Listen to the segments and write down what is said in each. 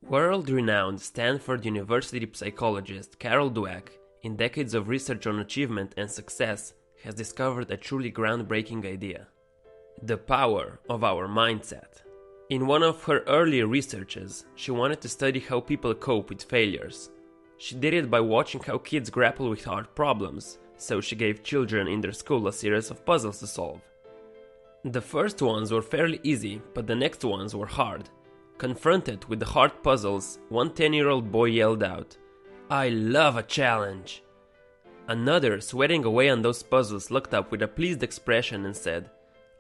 World-renowned Stanford University psychologist Carol Dweck, in decades of research on achievement and success, has discovered a truly groundbreaking idea: the power of our mindset. In one of her earlier researches, she wanted to study how people cope with failures. She did it by watching how kids grapple with hard problems, so she gave children in their school a series of puzzles to solve. The first ones were fairly easy, but the next ones were hard. Confronted with the hard puzzles, one 10-year-old boy yelled out, "I love a challenge!" Another, sweating away on those puzzles, looked up with a pleased expression and said,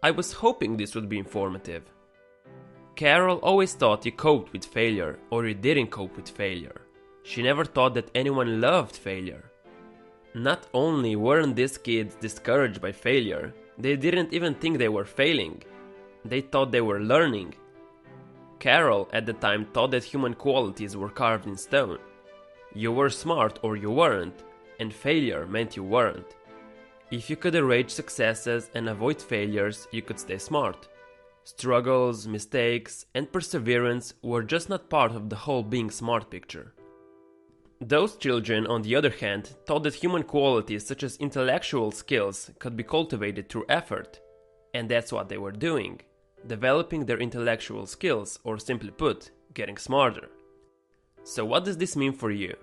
"I was hoping this would be informative." Carol always thought you coped with failure, or you didn't cope with failure. She never thought that anyone loved failure. Not only weren't these kids discouraged by failure, they didn't even think they were failing. They thought they were learning. Carol at the time thought that human qualities were carved in stone. You were smart or you weren't, and failure meant you weren't. If you could arrange successes and avoid failures, you could stay smart. Struggles, mistakes, and perseverance were just not part of the whole being smart picture. Those children, on the other hand, thought that human qualities such as intellectual skills could be cultivated through effort. And that's what they were doing, developing their intellectual skills, or simply put, getting smarter. So what does this mean for you?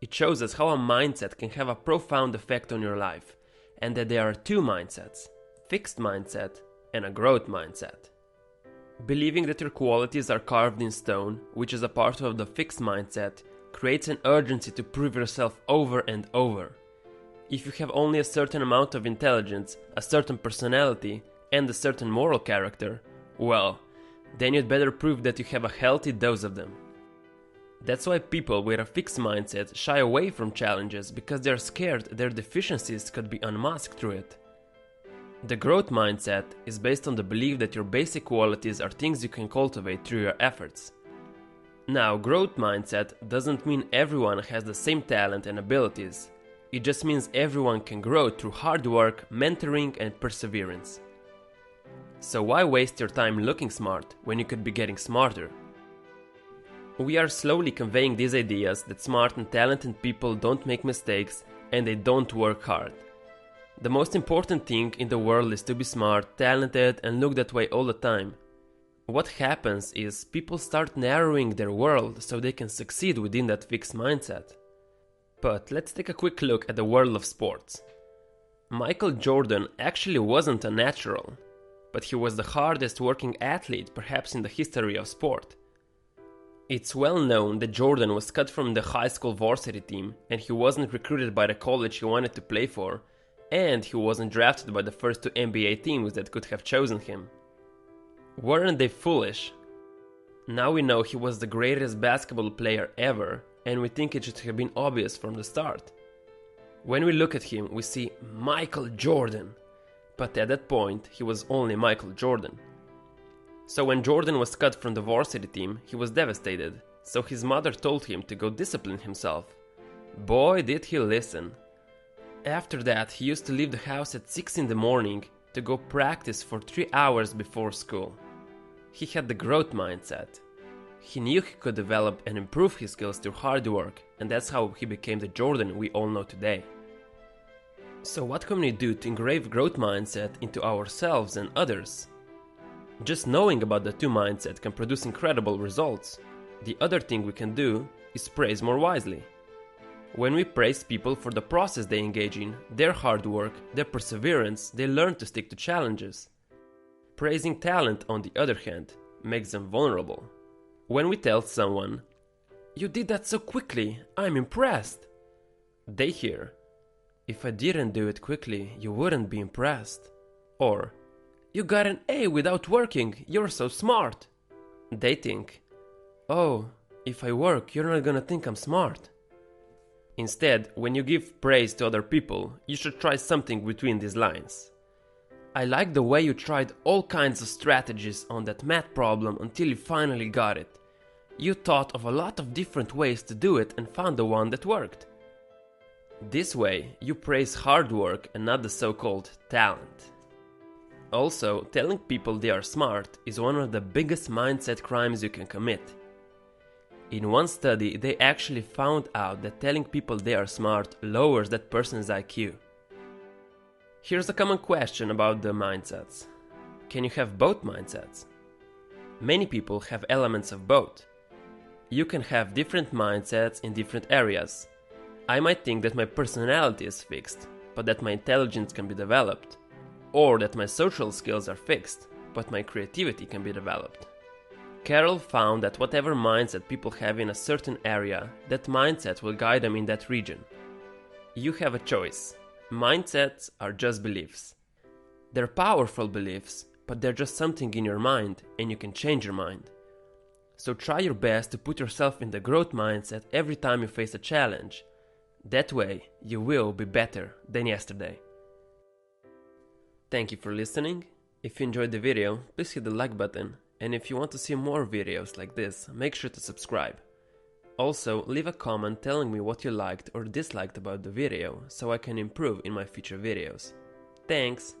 It shows us how a mindset can have a profound effect on your life, and that there are two mindsets: fixed mindset and a growth mindset. Believing that your qualities are carved in stone, which is a part of the fixed mindset, creates an urgency to prove yourself over and over. If you have only a certain amount of intelligence, a certain personality, and a certain moral character, well, then you'd better prove that you have a healthy dose of them. That's why people with a fixed mindset shy away from challenges, because they're scared their deficiencies could be unmasked through it. The growth mindset is based on the belief that your basic qualities are things you can cultivate through your efforts. Now, growth mindset doesn't mean everyone has the same talent and abilities. It just means everyone can grow through hard work, mentoring, and perseverance. So why waste your time looking smart when you could be getting smarter? We are slowly conveying these ideas that smart and talented people don't make mistakes and they don't work hard. The most important thing in the world is to be smart, talented, and look that way all the time. What happens is people start narrowing their world so they can succeed within that fixed mindset. But let's take a quick look at the world of sports. Michael Jordan actually wasn't a natural, but he was the hardest working athlete perhaps in the history of sport. It's well known that Jordan was cut from the high school varsity team, and he wasn't recruited by the college he wanted to play for, and he wasn't drafted by the first two NBA teams that could have chosen him. Weren't they foolish? Now we know he was the greatest basketball player ever, and we think it should have been obvious from the start. When we look at him, we see Michael Jordan, but at that point, he was only Michael Jordan. So when Jordan was cut from the varsity team, he was devastated, so his mother told him to go discipline himself. Boy, did he listen. After that, he used to leave the house at 6 in the morning to go practice for 3 hours before school. He had the growth mindset. He knew he could develop and improve his skills through hard work, and that's how he became the Jordan we all know today. So what can we do to engrave growth mindset into ourselves and others? Just knowing about the two mindset can produce incredible results. The other thing we can do is praise more wisely. When we praise people for the process they engage in, their hard work, their perseverance, they learn to stick to challenges. Praising talent, on the other hand, makes them vulnerable. When we tell someone, "You did that so quickly, I'm impressed," they hear, "If I didn't do it quickly, you wouldn't be impressed." Or, "You got an A without working, you're so smart." They think, "Oh, if I work, you're not gonna think I'm smart." Instead, when you give praise to other people, you should try something between these lines. "I like the way you tried all kinds of strategies on that math problem until you finally got it. You thought of a lot of different ways to do it and found the one that worked." This way, you praise hard work and not the so-called talent. Also, telling people they are smart is one of the biggest mindset crimes you can commit. In one study, they actually found out that telling people they are smart lowers that person's IQ. Here's a common question about the mindsets. Can you have both mindsets? Many people have elements of both. You can have different mindsets in different areas. I might think that my personality is fixed, but that my intelligence can be developed. Or that my social skills are fixed, but my creativity can be developed. Carol found that whatever mindset people have in a certain area, that mindset will guide them in that region. You have a choice. Mindsets are just beliefs. They're powerful beliefs, but they're just something in your mind, and you can change your mind. So try your best to put yourself in the growth mindset every time you face a challenge. That way, you will be better than yesterday. Thank you for listening. If you enjoyed the video, please hit the like button. And if you want to see more videos like this, make sure to subscribe. Also, leave a comment telling me what you liked or disliked about the video, so I can improve in my future videos. Thanks!